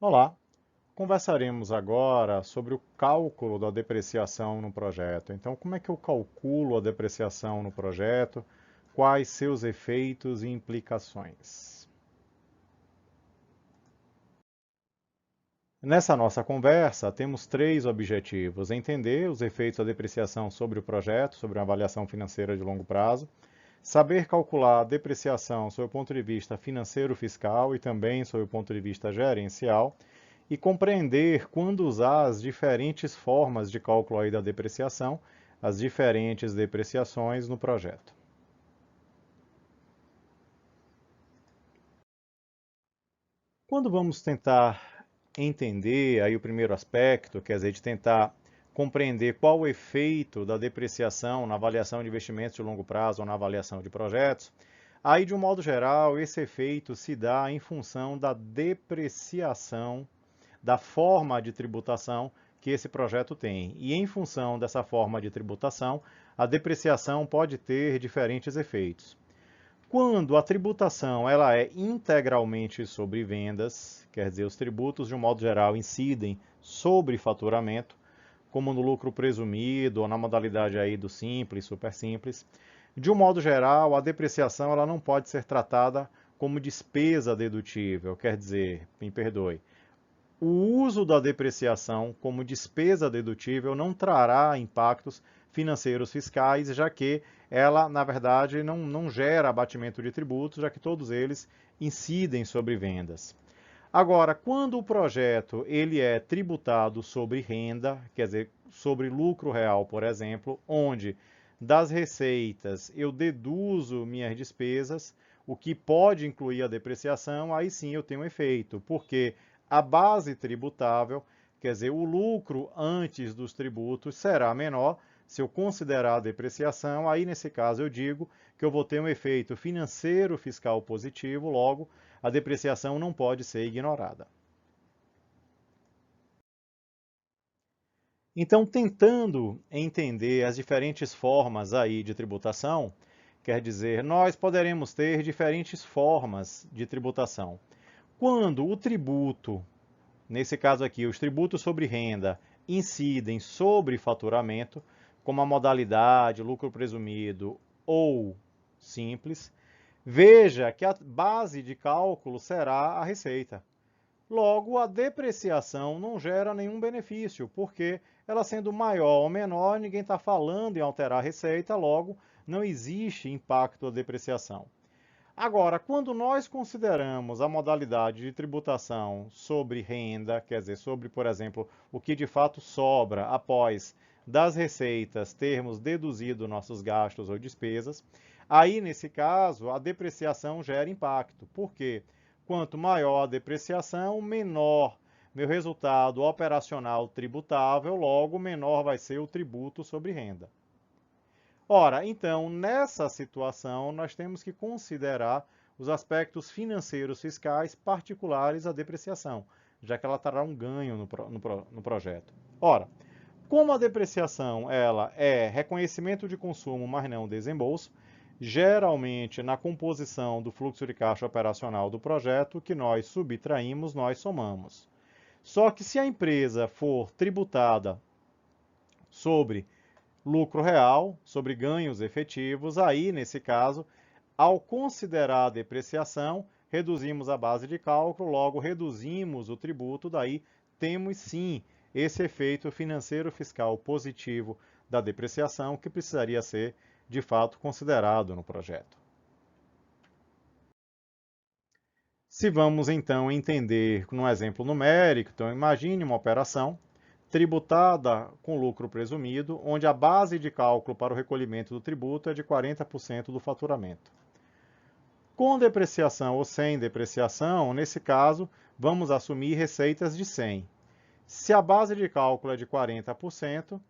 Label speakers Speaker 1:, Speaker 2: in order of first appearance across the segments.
Speaker 1: Olá, conversaremos agora sobre o cálculo da depreciação no projeto. Então, como é que eu calculo a depreciação no projeto? Quais seus efeitos e implicações? Nessa nossa conversa, temos três objetivos: entender os efeitos da depreciação sobre o projeto, sobre uma avaliação financeira de longo prazo, saber calcular a depreciação sob o ponto de vista financeiro-fiscal e também sob o ponto de vista gerencial, e compreender quando usar as diferentes formas de cálculo aí da depreciação, as diferentes depreciações no projeto. Quando vamos tentar entender aí o primeiro aspecto, quer dizer, de tentar compreender qual o efeito da depreciação na avaliação de investimentos de longo prazo ou na avaliação de projetos, aí, de um modo geral, esse efeito se dá em função da depreciação da forma de tributação que esse projeto tem. E em função dessa forma de tributação, a depreciação pode ter diferentes efeitos. Quando a tributação ela é integralmente sobre vendas, quer dizer, os tributos de um modo geral incidem sobre faturamento, como no lucro presumido ou na modalidade aí do simples, super simples. De um modo geral, a depreciação ela não pode ser tratada como despesa dedutível, quer dizer, me perdoe, o uso da depreciação como despesa dedutível não trará impactos financeiros fiscais, já que ela, na verdade, não gera abatimento de tributos, já que todos eles incidem sobre vendas. Agora, quando o projeto ele é tributado sobre renda, quer dizer, sobre lucro real, por exemplo, onde das receitas eu deduzo minhas despesas, o que pode incluir a depreciação, aí sim eu tenho um efeito, porque a base tributável, quer dizer, o lucro antes dos tributos será menor. Se eu considerar a depreciação, aí nesse caso eu digo que eu vou ter um efeito financeiro fiscal positivo, logo a depreciação não pode ser ignorada. Então, tentando entender as diferentes formas aí de tributação, quer dizer, nós poderemos ter diferentes formas de tributação. Quando o tributo, nesse caso aqui, os tributos sobre renda, incidem sobre faturamento, como a modalidade, lucro presumido ou simples, veja que a base de cálculo será a receita. Logo, a depreciação não gera nenhum benefício, porque ela sendo maior ou menor, ninguém está falando em alterar a receita, logo, não existe impacto da depreciação. Agora, quando nós consideramos a modalidade de tributação sobre renda, quer dizer, sobre, por exemplo, o que de fato sobra após das receitas termos deduzido nossos gastos ou despesas, aí, nesse caso, a depreciação gera impacto. Por quê? Quanto maior a depreciação, menor meu resultado operacional tributável, logo menor vai ser o tributo sobre renda. Ora, então, nessa situação, nós temos que considerar os aspectos financeiros fiscais particulares à depreciação, já que ela trará um ganho no projeto. Ora, como a depreciação ela é reconhecimento de consumo, mas não desembolso, geralmente na composição do fluxo de caixa operacional do projeto, que nós subtraímos, nós somamos. Só que se a empresa for tributada sobre lucro real, sobre ganhos efetivos, aí, nesse caso, ao considerar a depreciação, reduzimos a base de cálculo, logo reduzimos o tributo, daí temos sim esse efeito financeiro fiscal positivo da depreciação que precisaria ser, de fato, considerado no projeto. Se vamos então entender num exemplo numérico, então imagine uma operação tributada com lucro presumido, onde a base de cálculo para o recolhimento do tributo é de 40% do faturamento. Com depreciação ou sem depreciação, nesse caso, vamos assumir receitas de 100. Se a base de cálculo é de 40%,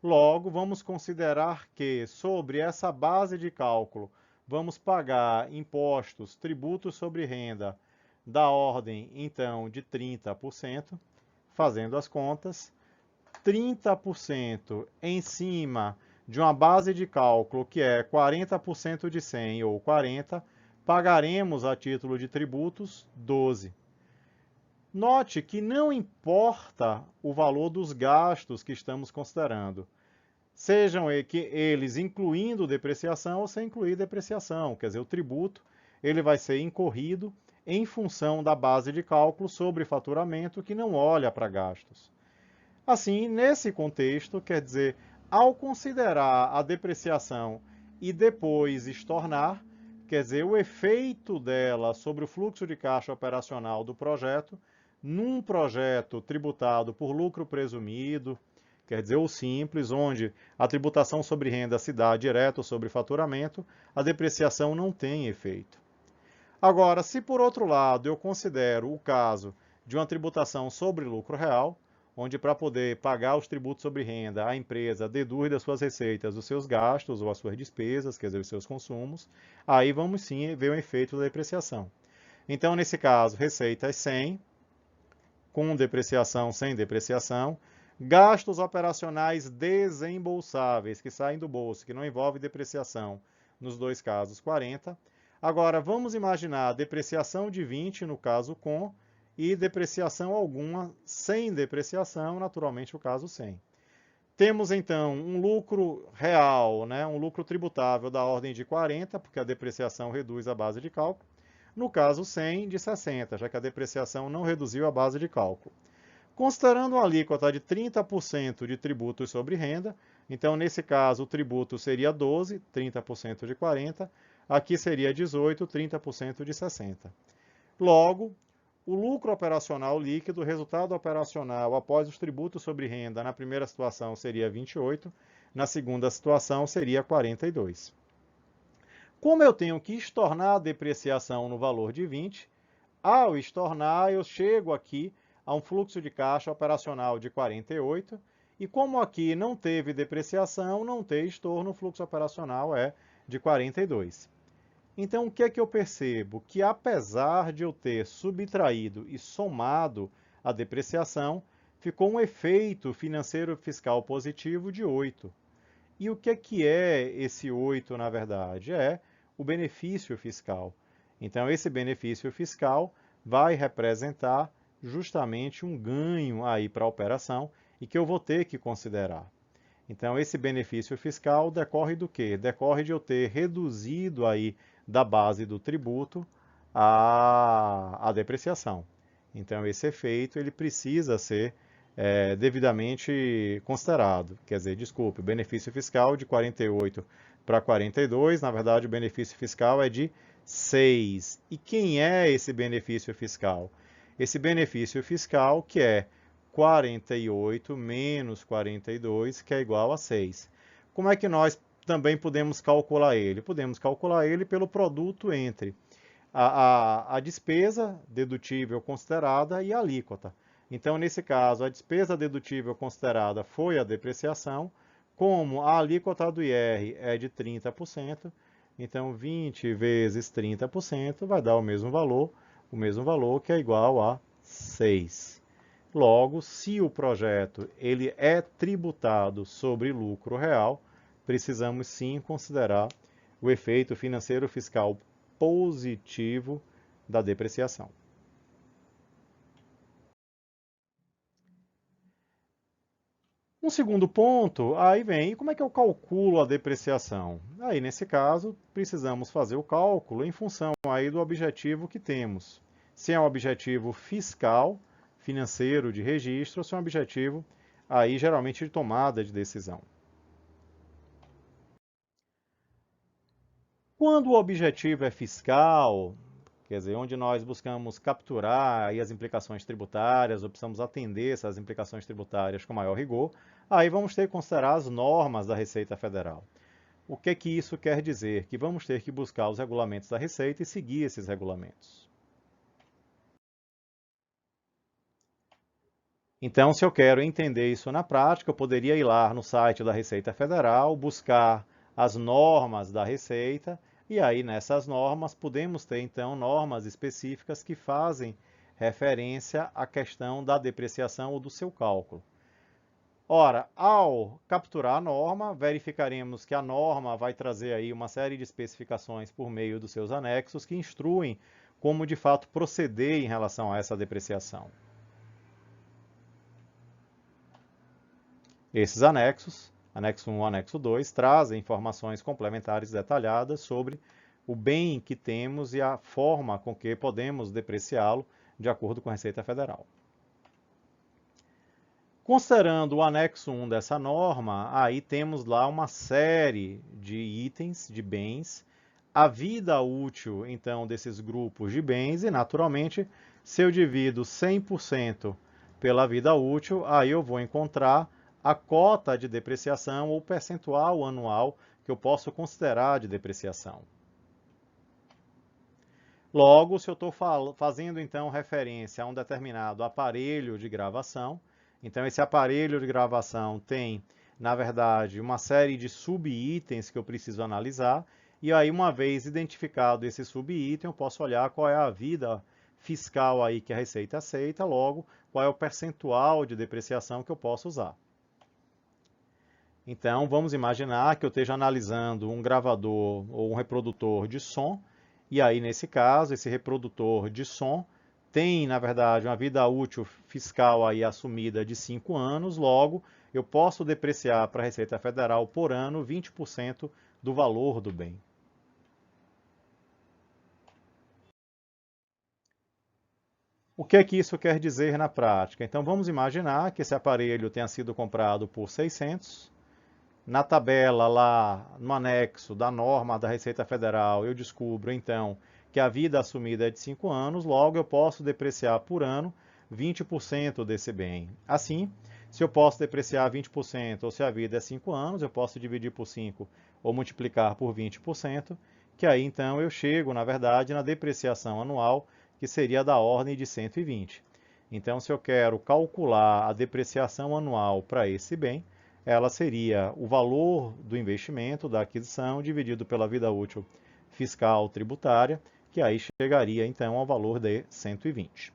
Speaker 1: logo vamos considerar que sobre essa base de cálculo vamos pagar impostos, tributos sobre renda da ordem então de 30%, fazendo as contas, 30% em cima de uma base de cálculo que é 40% de 100 ou 40, pagaremos a título de tributos 12. Note que não importa o valor dos gastos que estamos considerando, sejam eles incluindo depreciação ou sem incluir depreciação, quer dizer, o tributo ele vai ser incorrido em função da base de cálculo sobre faturamento que não olha para gastos. Assim, nesse contexto, quer dizer, ao considerar a depreciação e depois estornar, quer dizer, o efeito dela sobre o fluxo de caixa operacional do projeto, num projeto tributado por lucro presumido, quer dizer, o simples, onde a tributação sobre renda se dá direto sobre faturamento, a depreciação não tem efeito. Agora, se por outro lado eu considero o caso de uma tributação sobre lucro real, onde para poder pagar os tributos sobre renda, a empresa deduz das suas receitas os seus gastos ou as suas despesas, quer dizer, os seus consumos, aí vamos sim ver o efeito da depreciação. Então, nesse caso, receitas 100, com depreciação, sem depreciação, gastos operacionais desembolsáveis, que saem do bolso, que não envolve depreciação, nos dois casos, 40. Agora, vamos imaginar depreciação de 20, no caso com, e depreciação alguma sem depreciação, naturalmente o caso sem. Temos então um lucro real, um lucro tributável da ordem de 40, porque a depreciação reduz a base de cálculo. No caso 100, de 60, já que a depreciação não reduziu a base de cálculo. Considerando uma alíquota de 30% de tributos sobre renda, então nesse caso o tributo seria 12, 30% de 40, aqui seria 18, 30% de 60. Logo, o lucro operacional líquido, o resultado operacional após os tributos sobre renda, na primeira situação seria 28, na segunda situação seria 42. Como eu tenho que estornar a depreciação no valor de 20, ao estornar eu chego aqui a um fluxo de caixa operacional de 48, e como aqui não teve depreciação, não tem estorno, o fluxo operacional é de 42. Então, o que é que eu percebo? Que apesar de eu ter subtraído e somado a depreciação, ficou um efeito financeiro fiscal positivo de 8. E o que é esse 8, na verdade? É o benefício fiscal. Então, esse benefício fiscal vai representar justamente um ganho aí para a operação e que eu vou ter que considerar. Então, esse benefício fiscal decorre do quê? Decorre de eu ter reduzido aí da base do tributo a depreciação. Então, esse efeito ele precisa ser devidamente considerado. Quer dizer, desculpe, o benefício fiscal de 48 para 42, na verdade, o benefício fiscal é de 6. E quem é esse benefício fiscal? Esse benefício fiscal que é 48 menos 42, que é igual a 6. Como é que nós também podemos calcular ele? Podemos calcular ele pelo produto entre a despesa dedutível considerada e a alíquota. Então, nesse caso, a despesa dedutível considerada foi a depreciação, como a alíquota do IR é de 30%, então 20 vezes 30% vai dar o mesmo valor que é igual a 6. Logo, se o projeto ele é tributado sobre lucro real, precisamos sim considerar o efeito financeiro fiscal positivo da depreciação. Um segundo ponto, aí vem, como é que eu calculo a depreciação? Aí, nesse caso, precisamos fazer o cálculo em função aí do objetivo que temos. Se é um objetivo fiscal, financeiro de registro, ou se é um objetivo aí geralmente de tomada de decisão. Quando o objetivo é fiscal, quer dizer, onde nós buscamos capturar aí as implicações tributárias, ou precisamos atender essas implicações tributárias com maior rigor, aí vamos ter que considerar as normas da Receita Federal. O que é que isso quer dizer? Que vamos ter que buscar os regulamentos da Receita e seguir esses regulamentos. Então, se eu quero entender isso na prática, eu poderia ir lá no site da Receita Federal, buscar as normas da Receita, e aí nessas normas podemos ter então normas específicas que fazem referência à questão da depreciação ou do seu cálculo. Ora, ao capturar a norma, verificaremos que a norma vai trazer aí uma série de especificações por meio dos seus anexos que instruem como de fato proceder em relação a essa depreciação. Esses anexos, anexo 1 e anexo 2, trazem informações complementares detalhadas sobre o bem que temos e a forma com que podemos depreciá-lo de acordo com a Receita Federal. Considerando o anexo 1 dessa norma, aí temos lá uma série de itens, de bens, a vida útil, então, desses grupos de bens e, naturalmente, se eu divido 100% pela vida útil, aí eu vou encontrar a cota de depreciação ou percentual anual que eu posso considerar de depreciação. Logo, se eu estou fazendo, então, referência a um determinado aparelho de gravação, então esse aparelho de gravação tem, na verdade, uma série de sub-itens que eu preciso analisar, e aí, uma vez identificado esse sub-item, eu posso olhar qual é a vida fiscal aí que a Receita aceita, logo, qual é o percentual de depreciação que eu posso usar. Então, vamos imaginar que eu esteja analisando um gravador ou um reprodutor de som, e aí, nesse caso, esse reprodutor de som tem, na verdade, uma vida útil fiscal aí assumida de 5 anos, logo, eu posso depreciar para a Receita Federal por ano 20% do valor do bem. O que é que isso quer dizer na prática? Então, vamos imaginar que esse aparelho tenha sido comprado por 600. Na tabela lá, no anexo da norma da Receita Federal, eu descubro, então, que a vida assumida é de 5 anos, logo eu posso depreciar por ano 20% desse bem. Assim, se eu posso depreciar 20% ou se a vida é 5 anos, eu posso dividir por 5 ou multiplicar por 20%, que aí então eu chego, na verdade, na depreciação anual, que seria da ordem de 120. Então, se eu quero calcular a depreciação anual para esse bem, ela seria o valor do investimento, da aquisição, dividido pela vida útil fiscal tributária, que aí chegaria então ao valor de 120.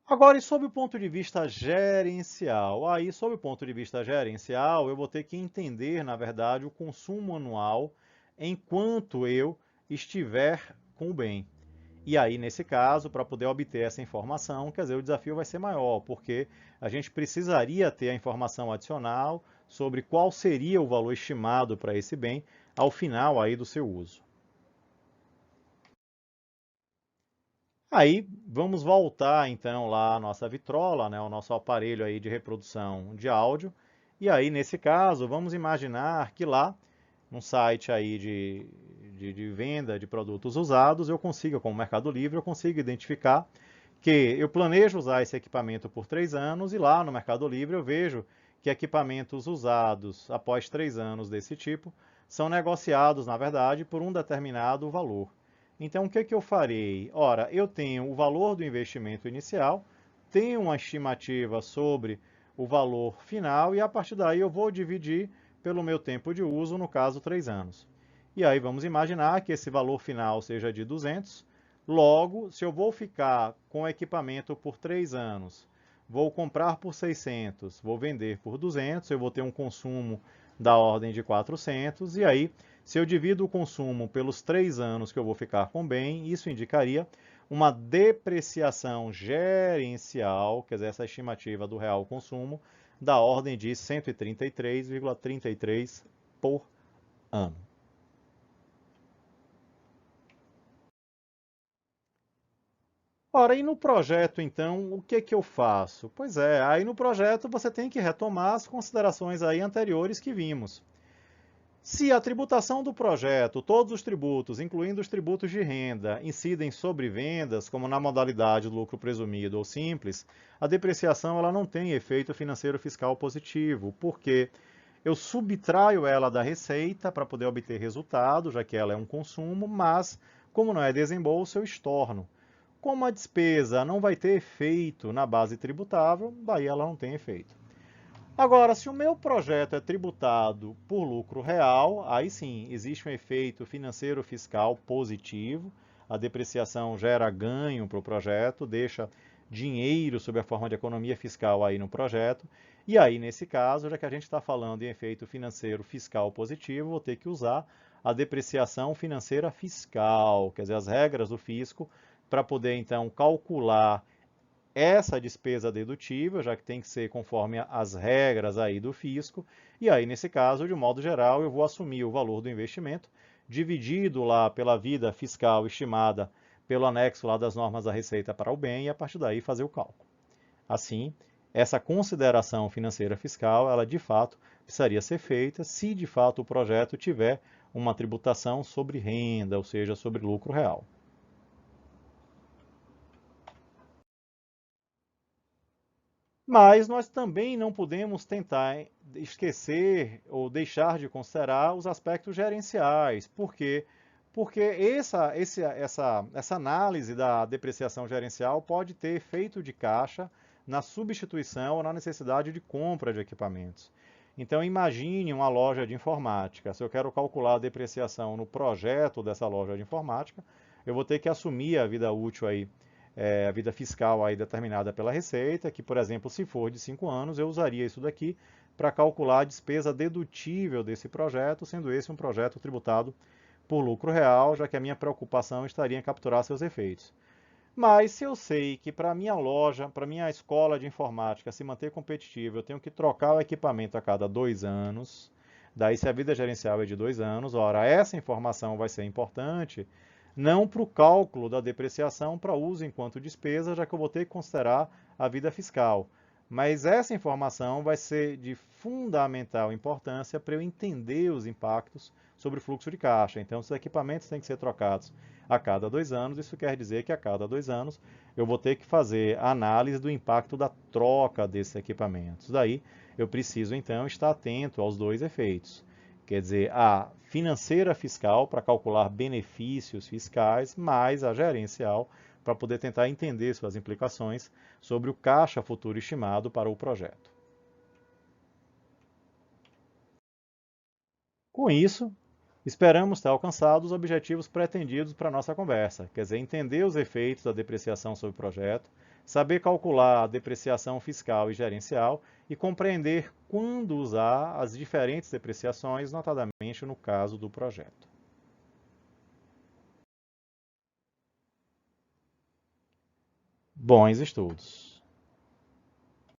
Speaker 1: Agora, e sob o ponto de vista gerencial? Aí, sob o ponto de vista gerencial, eu vou ter que entender, na verdade, o consumo anual enquanto eu estiver com o bem. E aí, nesse caso, para poder obter essa informação, quer dizer, o desafio vai ser maior, porque a gente precisaria ter a informação adicional sobre qual seria o valor estimado para esse bem ao final aí do seu uso. Aí, vamos voltar então lá à nossa vitrola, né, o nosso aparelho aí de reprodução de áudio. E aí, nesse caso, vamos imaginar que lá, num site aí de venda de produtos usados, eu consiga, como Mercado Livre, eu consigo identificar que eu planejo usar esse equipamento por 3 anos e lá no Mercado Livre eu vejo que equipamentos usados após 3 anos desse tipo são negociados, na verdade, por um determinado valor. Então, o que eu farei? Ora, eu tenho o valor do investimento inicial, tenho uma estimativa sobre o valor final e a partir daí eu vou dividir pelo meu tempo de uso, no caso 3 anos. E aí vamos imaginar que esse valor final seja de 200. Logo, se eu vou ficar com o equipamento por 3 anos, vou comprar por 600, vou vender por 200, eu vou ter um consumo da ordem de 400, e aí, se eu divido o consumo pelos 3 anos que eu vou ficar com bem, isso indicaria uma depreciação gerencial, quer dizer, essa estimativa do real consumo, da ordem de 133,33 por ano. Ora, e no projeto, então, o que que eu faço? Pois é, aí no projeto você tem que retomar as considerações aí anteriores que vimos. Se a tributação do projeto, todos os tributos, incluindo os tributos de renda, incidem sobre vendas, como na modalidade do lucro presumido ou simples, a depreciação ela não tem efeito financeiro fiscal positivo, porque eu subtraio ela da receita para poder obter resultado, já que ela é um consumo, mas, como não é desembolso, eu estorno. Como a despesa não vai ter efeito na base tributável, daí ela não tem efeito. Agora, se o meu projeto é tributado por lucro real, aí sim, existe um efeito financeiro fiscal positivo, a depreciação gera ganho para o projeto, deixa dinheiro sob a forma de economia fiscal aí no projeto, e aí, nesse caso, já que a gente está falando em efeito financeiro fiscal positivo, vou ter que usar a depreciação financeira fiscal, quer dizer, as regras do fisco, para poder, então, calcular essa despesa dedutível, já que tem que ser conforme as regras aí do fisco, e aí nesse caso, de um modo geral, eu vou assumir o valor do investimento dividido lá pela vida fiscal estimada pelo anexo lá das normas da Receita para o bem e a partir daí fazer o cálculo. Assim, essa consideração financeira fiscal, ela de fato precisaria ser feita se de fato o projeto tiver uma tributação sobre renda, ou seja, sobre lucro real. Mas nós também não podemos tentar esquecer ou deixar de considerar os aspectos gerenciais. Por quê? Porque essa análise da depreciação gerencial pode ter efeito de caixa na substituição ou na necessidade de compra de equipamentos. Então imagine uma loja de informática. Se eu quero calcular a depreciação no projeto dessa loja de informática, eu vou ter que assumir a vida útil aí a vida fiscal aí determinada pela Receita, que, por exemplo, se for de 5 anos, eu usaria isso daqui para calcular a despesa dedutível desse projeto, sendo esse um projeto tributado por lucro real, já que a minha preocupação estaria em capturar seus efeitos. Mas se eu sei que para minha loja, para minha escola de informática se manter competitiva, eu tenho que trocar o equipamento a cada 2 anos, daí se a vida gerencial é de 2 anos, ora, essa informação vai ser importante não para o cálculo da depreciação para uso enquanto despesa, já que eu vou ter que considerar a vida fiscal. Mas essa informação vai ser de fundamental importância para eu entender os impactos sobre o fluxo de caixa. Então, os equipamentos têm que ser trocados a cada 2 anos. Isso quer dizer que a cada 2 anos eu vou ter que fazer a análise do impacto da troca desses equipamentos. Daí, eu preciso então estar atento aos dois efeitos. Quer dizer, a financeira fiscal para calcular benefícios fiscais, mais a gerencial para poder tentar entender suas implicações sobre o caixa futuro estimado para o projeto. Com isso, esperamos ter alcançado os objetivos pretendidos para a nossa conversa, quer dizer, entender os efeitos da depreciação sobre o projeto, saber calcular a depreciação fiscal e gerencial e compreender quando usar as diferentes depreciações, notadamente no caso do projeto. Bons estudos!